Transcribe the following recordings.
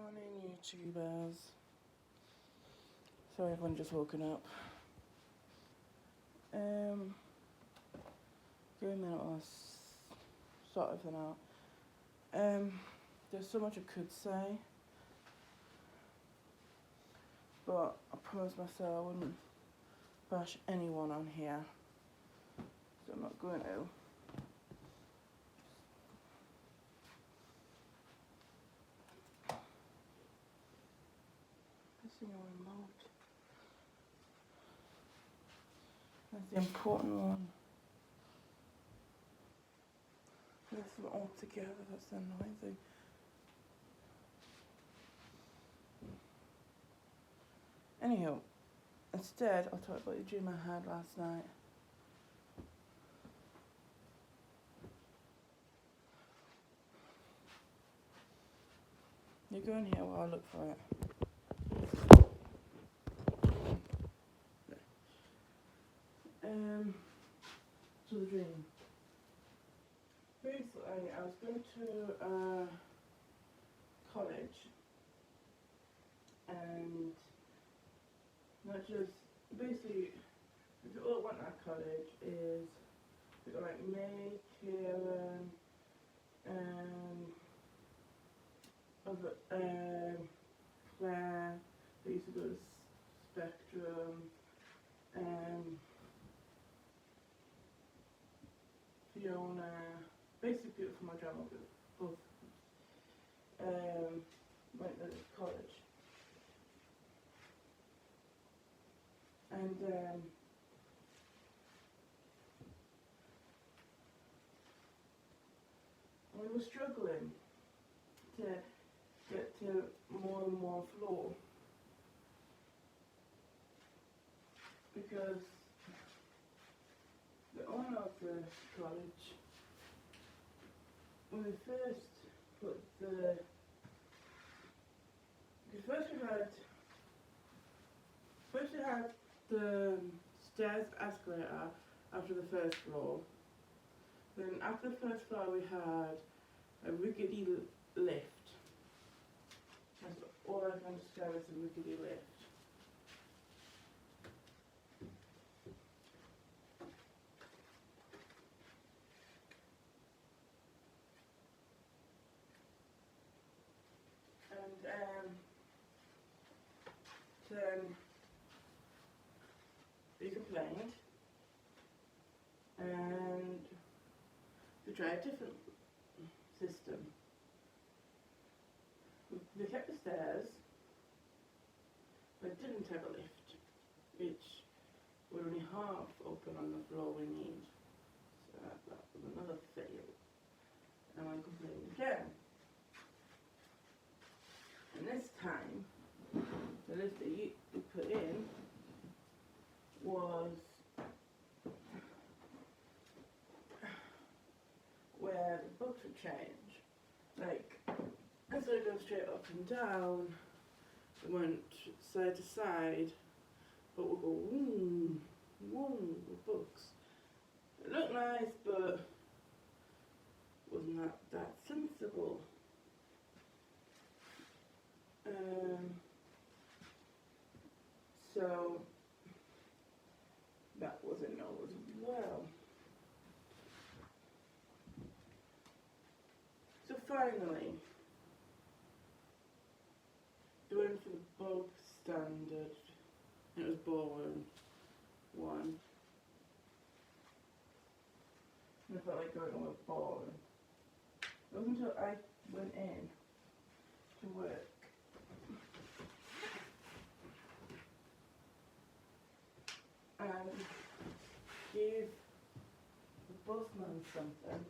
Morning, YouTubers. Sorry, everyone just woken up. Give me a minute while I sort everything out. There's so much I could say, but I promised myself I wouldn't bash anyone on here, so I'm not going to. Pressing your remote. That's the important one. This is all together, that's the annoying thing. Anyhow, instead I'll talk about the dream I had last night. You go in here while I look for it. So the dream. Basically, I was going to college, and not just basically the all went at college is we got like May, Kieran, other Claire. They used to go to Spectrum, Fiona. Basically, people from my drama group, both went to college, and we were struggling to get to more and more floor because the owner of the college, when we first put first we had the stairs escalator after the first floor. Then after the first floor we had a rickety lift. That's all I can describe as a rickety lift. And then we complained, and we tried a different system. We kept the stairs, but didn't have a lift, which we're only half open on the floor we need. So that was another fail. And I complained again. And this time, the lift that we put in was where the books would change. Like, instead of going straight up and down, it went side to side, but we'll go woom, woom with books. It looked nice, but wasn't that sensible. So that wasn't no as well. So finally, they went for the bog standard. It was ballroom 1. And I felt like going on with ballroom. It wasn't until I went in to work and gave the busman something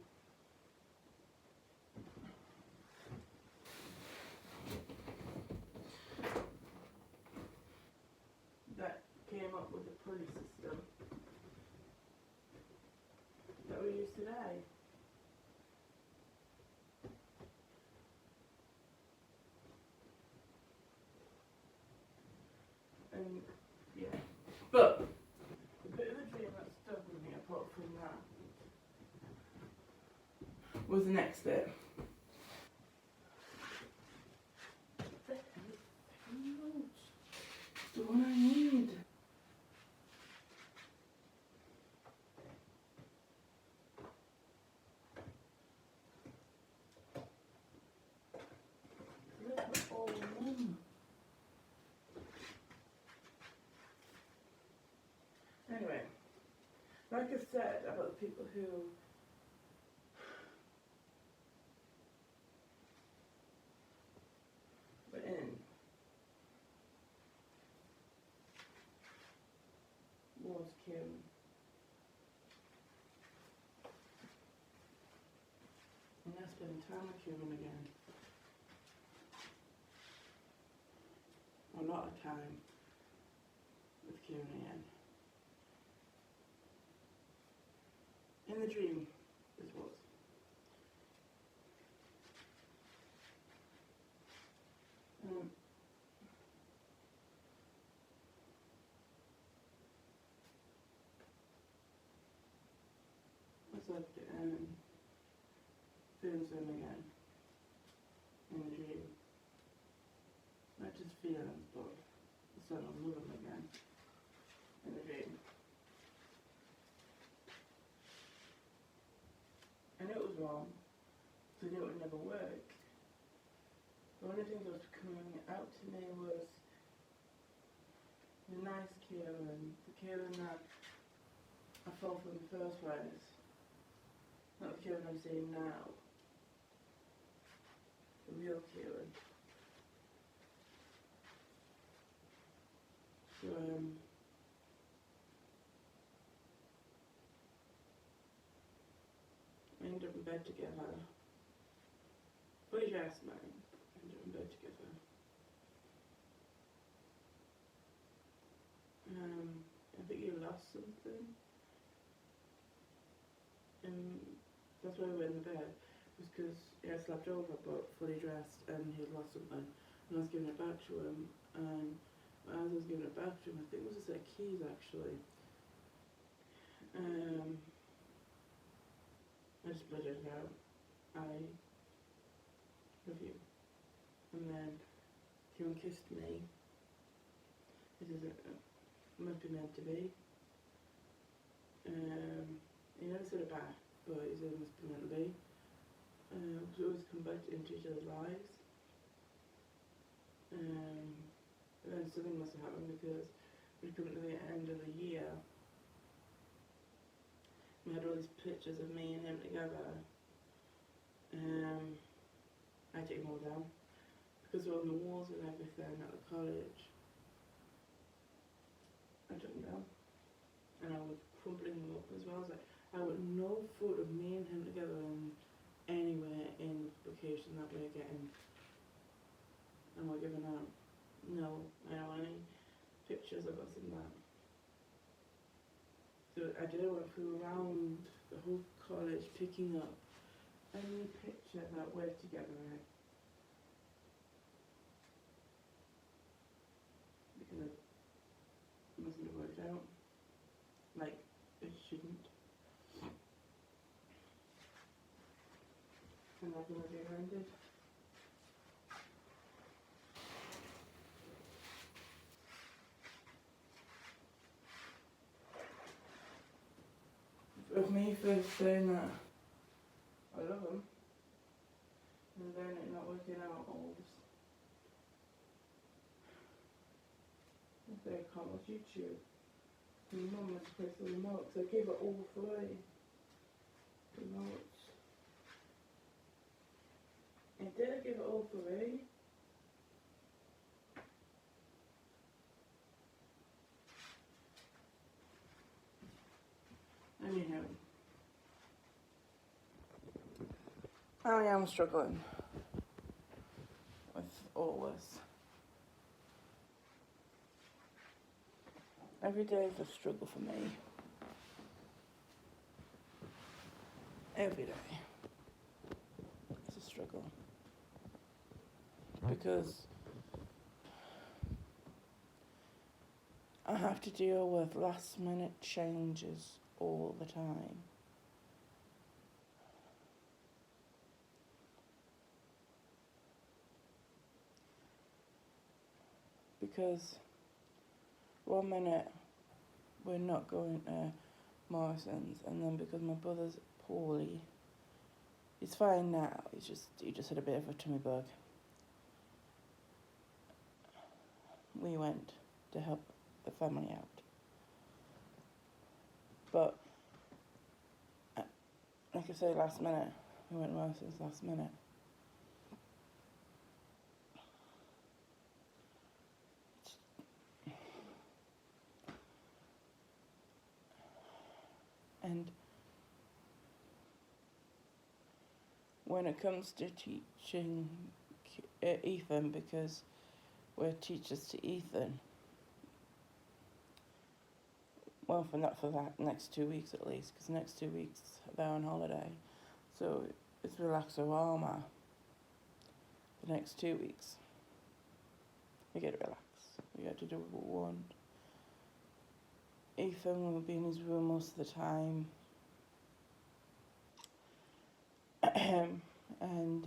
that came up with the pulley system that we use today. And yeah, but the bit of the dream that stuck with me apart from that was the next bit. said about the people who were in was Kim. And I spend time with Kieran again. A lot of time with Kieran again. In the dream, this was. I said, feelings him again. In the dream. Not just feelings, but I said I love him again. In the dream. And it was wrong. So I knew it would never work. The only thing that was coming out to me was the nice Kieran, the Kieran that I fell for in the first place. Not the Kieran I'm seeing now. The real Kieran. So, we ended up in bed together. Fully dressed, man. Ended up in bed together. I think you lost something. And that's why we went in the bed. Was because he had slept over but fully dressed and he had lost something. And I was giving it back to him. And as I was giving it back to him, I think it was a set of keys actually. I just blurted it out. I love you. And then Kieran kissed me. This is it must be meant to be. He never said it back, but he said it must be meant to be. We always come back into each other's lives. And then something must have happened because we come to the end of the year. We had all these pictures of me and him together. I took them all down because they were on the walls and everything at the college. I took them down, and I was crumpling them up as well. I was like, I want no photo of me and him together in anywhere in the publication that we're getting and we're giving out. No, I don't want any pictures of us in that. So I did went through around the whole college picking up any picture that we're together in. Because it mustn't have worked out. Like, it shouldn't. And I'm gonna be rented. Of me first saying that I love him, and then it not working out all this. I say I can't watch YouTube. And Mum was to press the remote, so I gave it all three remotes. I did give it all three. Anyhow, I am struggling with all this. Every day is a struggle for me. Every day it's a struggle. Because I have to deal with last minute changes all the time. Because 1 minute we're not going to Morrison's, and then because my brother's poorly, he's fine now, he just had a bit of a tummy bug. We went to help the family out. But like I say, last minute. We went well since last minute. And when it comes to teaching Ethan, because we're teachers to Ethan, well, not for that next 2 weeks at least, because next 2 weeks they're on holiday. So it's relax-o-rama. The next 2 weeks, we get to relax. We get to do what we want. Ethan will be in his room most of the time. And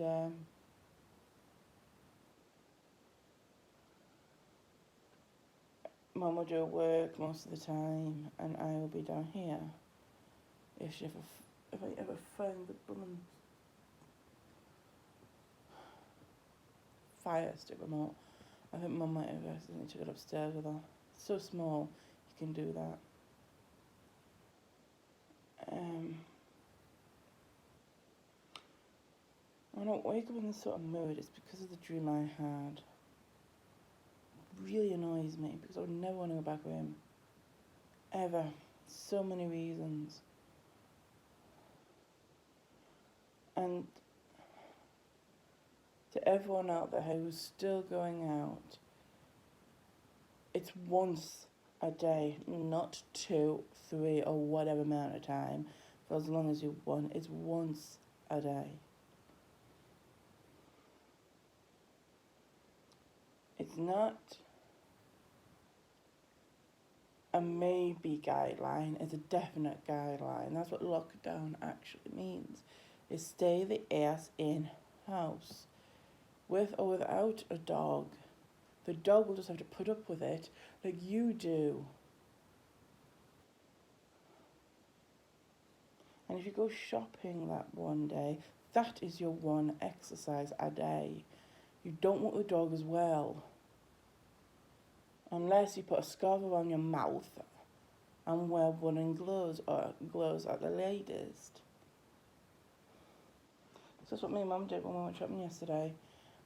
Mum will do work most of the time, and I will be down here. If I ever find the blooming fire stick remote, I think Mum might have accidentally took it upstairs with her. It's so small, you can do that. I don't wake up in this sort of mood. It's because of the dream I had. It really annoys me because I would never want to go back with him. Ever. So many reasons. And to everyone out there who's still going out, it's once a day, not 2, 3, or whatever amount of time, for as long as you want. It's once a day. It's not a maybe guideline, it's a definite guideline. That's what lockdown actually means. Is stay the ass in house. With or without a dog. The dog will just have to put up with it like you do. And if you go shopping that one day, that is your one exercise a day. You don't want the dog as well. Unless you put a scarf around your mouth and wear woolen gloves or gloves at the latest. So that's what me and Mum did when we went shopping yesterday.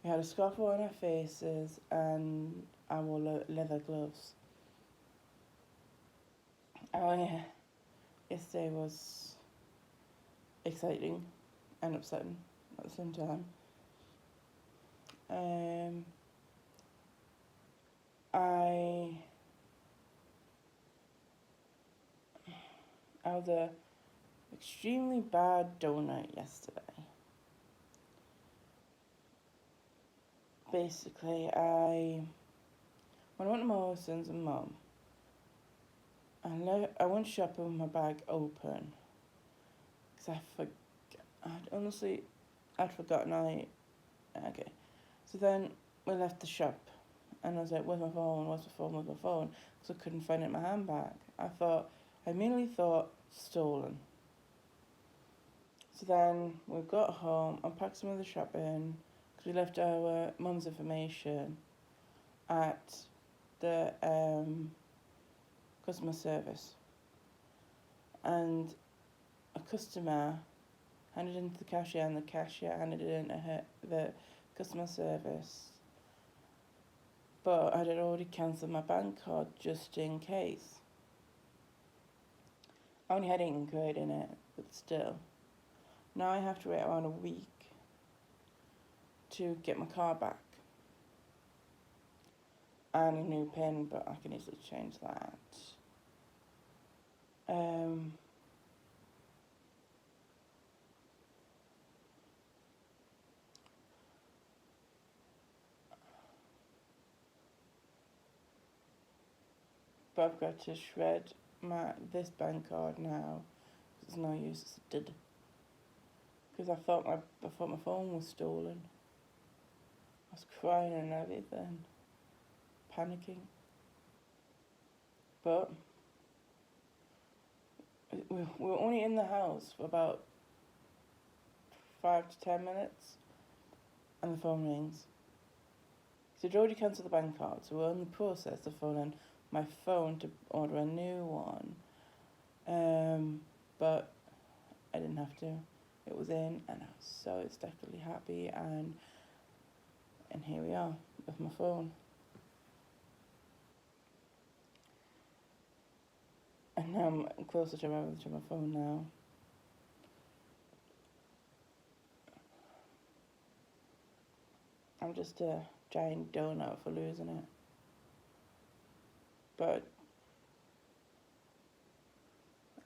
We had a scarf around our faces and I wore leather gloves. Oh yeah, yesterday was exciting and upsetting at the same time. I had an extremely bad donut yesterday. Basically, when I went to Morrison's and Mum, I went shopping with my bag open because I'd forgotten okay. So then we left the shop and I was like, where's my phone, because I couldn't find it in my handbag. I immediately thought, stolen. So then we got home and packed some of the shopping because we left our mum's information at the customer service. And a customer handed it into the cashier and the cashier handed it into the customer service. But I had already cancelled my bank card just in case. I only had £18 in it, but still. Now I have to wait around a week to get my car back. And a new PIN, but I can easily change that. But I've got to shred this bank card now. There's no use as it did. Because I thought my phone was stolen. I was crying and everything. Panicking. But we were only in the house for about 5 to 10 minutes. And the phone rings. So I'd already cancelled the bank card. So we're in the process of phoning my phone to order a new one. But I didn't have to. it was in, and I was so ecstatically happy, and here we are with my phone. And now I'm closer to my phone now. I'm just a giant donut for losing it. But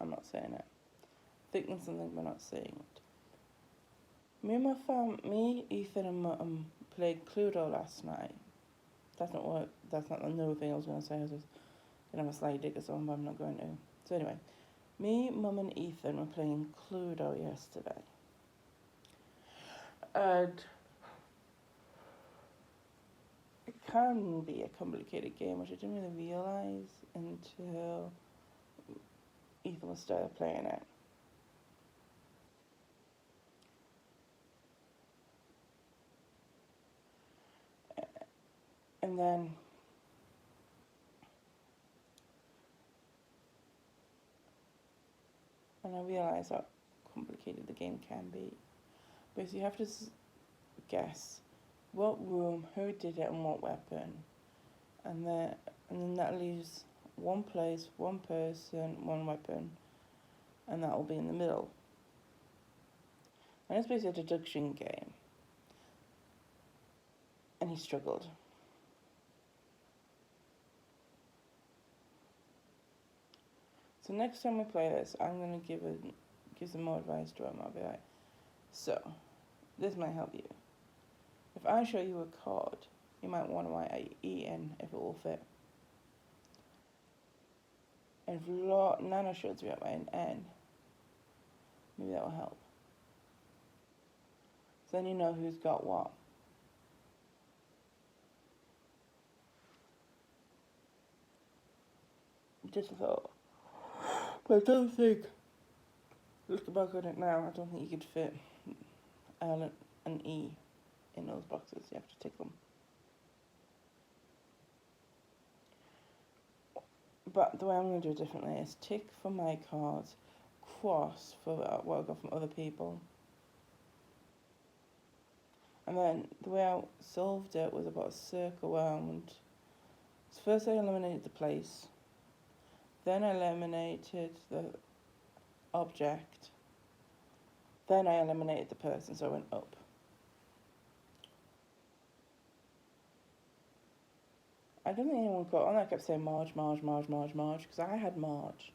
I'm not saying it. Thinking something but not saying it. Me, Ethan, and Mum played Cluedo last night. That's not another thing I was going to say. I was just going to have a slight dig or something, but I'm not going to. So anyway, me, Mum, and Ethan were playing Cluedo yesterday. And it can be a complicated game, which I didn't really realise until Ethan started playing it. And then I realised how complicated the game can be. Because you have to guess what room, who did it, and what weapon. And then that leaves one place, one person, one weapon, and that will be in the middle. And it's basically a deduction game. And he struggled. So next time we play this, I'm going to give some more advice to him. I'll be like, so, this might help you. If I show you a card, you might want to write E in if it will fit. And if Nana shows you an N, maybe that will help. So then you know who's got what. Just a thought. But I don't think, looking back on it now, I don't think you could fit L and E in those boxes. You have to tick them. But the way I'm going to do it differently is tick for my cards, cross for what I got from other people. And then the way I solved it was about a circle around. So first I eliminated the place, then I eliminated the object, then I eliminated the person, so I went up. I don't think anyone got on. I kept saying Marge, because I had Marge.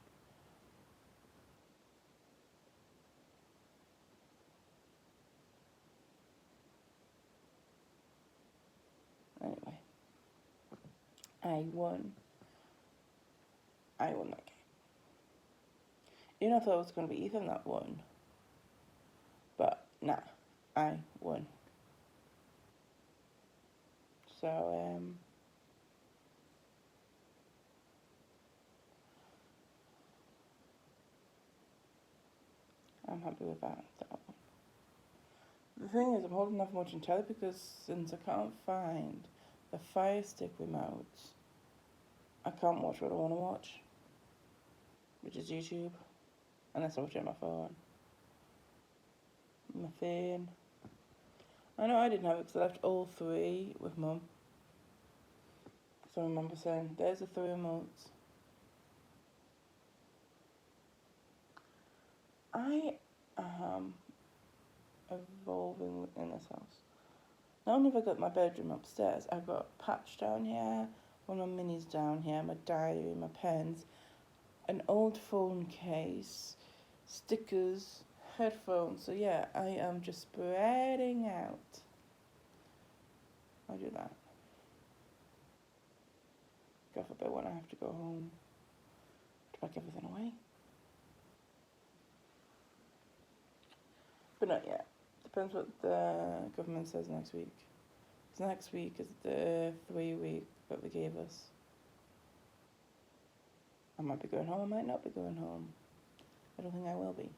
Anyway, I won that game. Even if I thought it was going to be Ethan that won. But nah, I won. So, I'm happy with that. The thing is, I'm holding off watching telly because since I can't find the Fire Stick remote, I can't watch what I want to watch, which is YouTube, unless I watch it on my phone. My phone. I know I didn't have it because I left all three with Mum. So I remember saying, there's the three remotes. I am evolving in this house. Not only have I got my bedroom upstairs, I've got a patch down here, one of my minis down here, my diary, my pens, an old phone case, stickers, headphones. So yeah, I am just spreading out. I do that. God forbid when I have to go home to pack everything away. But not yet. Depends what the government says next week. Because next week is the 3 week that they gave us. I might be going home, I might not be going home. I don't think I will be.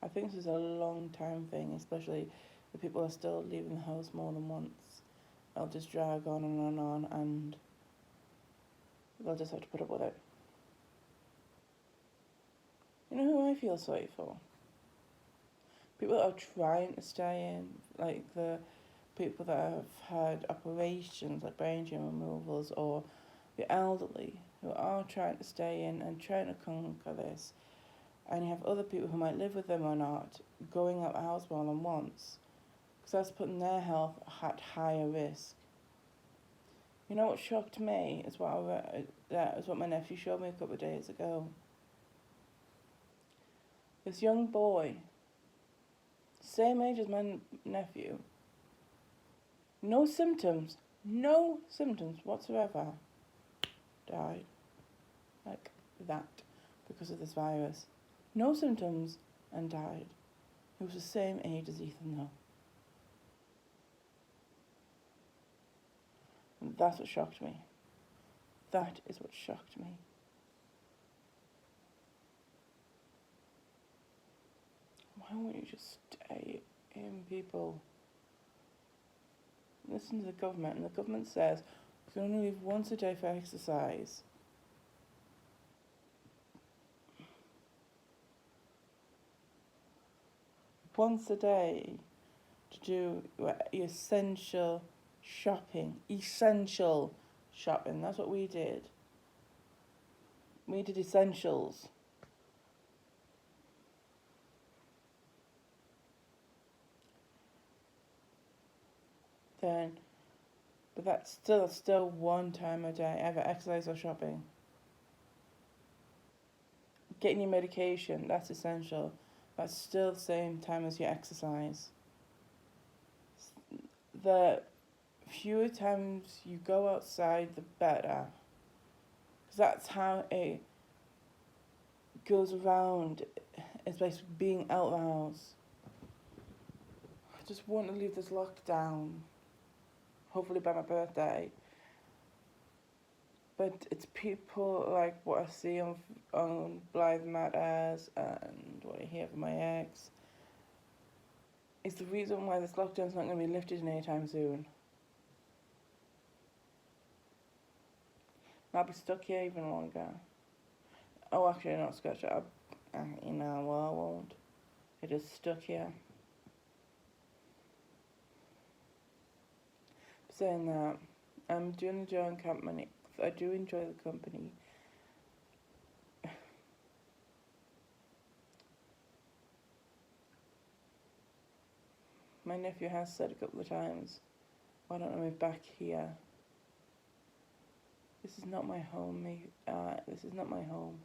I think this is a long time thing, especially if people are still leaving the house more than once. It'll just drag on and on, and they'll just have to put up with it. You know who I feel sorry for? People that are trying to stay in, like the people that have had operations like brain tumor removals, or the elderly who are trying to stay in and trying to conquer this, and you have other people who might live with them or not going out the house more than once, because that's putting their health at higher risk. You know what shocked me is what is what my nephew showed me a couple of days ago. This young boy, same age as my nephew, no symptoms whatsoever, died like that because of this virus. No symptoms and died. He was the same age as Ethan though. And that's what shocked me. That is what shocked me. Why won't you just stay in, people? Listen to the government, and the government says you can only leave once a day for exercise. Once a day to do your essential shopping. Essential shopping. That's what we did. We did essentials. Then, but that's still one time a day, either exercise or shopping. Getting your medication, that's essential. That's still the same time as your exercise. The fewer times you go outside, the better. Because that's how it goes around. It's basically being out of the house. I just want to leave this lockdown, hopefully by my birthday. But it's people like what I see on Blythe Matters and what I hear from my ex. It's the reason why this lockdown's not going to be lifted anytime soon. I'll be stuck here even longer. Oh, actually, not scratch up. I won't. I just stuck here. Saying that, I'm doing the joint company. I do enjoy the company. My nephew has said a couple of times, why don't I move back here? This is not my home, this is not my home.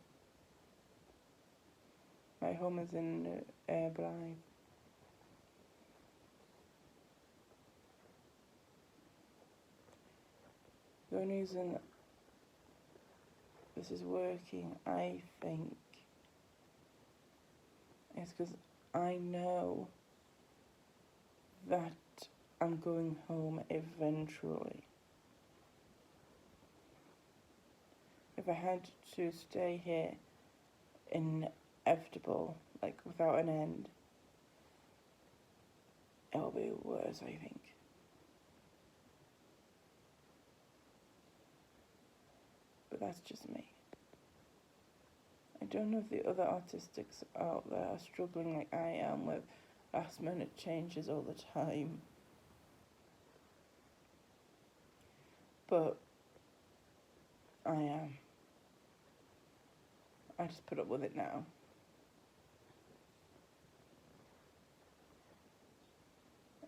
My home is in Blythe. The only reason this is working, I think, is because I know that I'm going home eventually. If I had to stay here inevitable, like without an end, it'll be worse, I think. But that's just me. I don't know if the other autistics out there are struggling like I am with last minute changes all the time. But I am. I just put up with it now.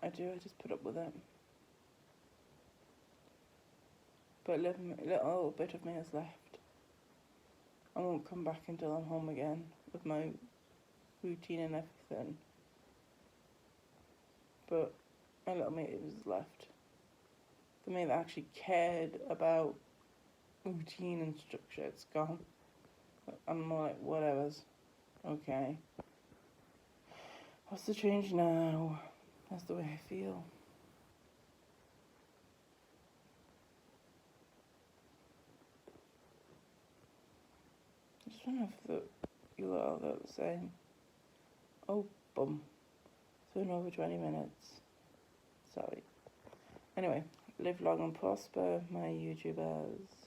I just put up with it. But a little bit of me is left. I won't come back until I'm home again with my routine and everything. But a little me is left. The me that actually cared about routine and structure, it's gone. I'm more like, whatever's okay. What's the change now? That's the way I feel. I just wonder if you lot out there the same. Oh, bum. It's been over 20 minutes. Sorry. Anyway, live long and prosper, my YouTubers.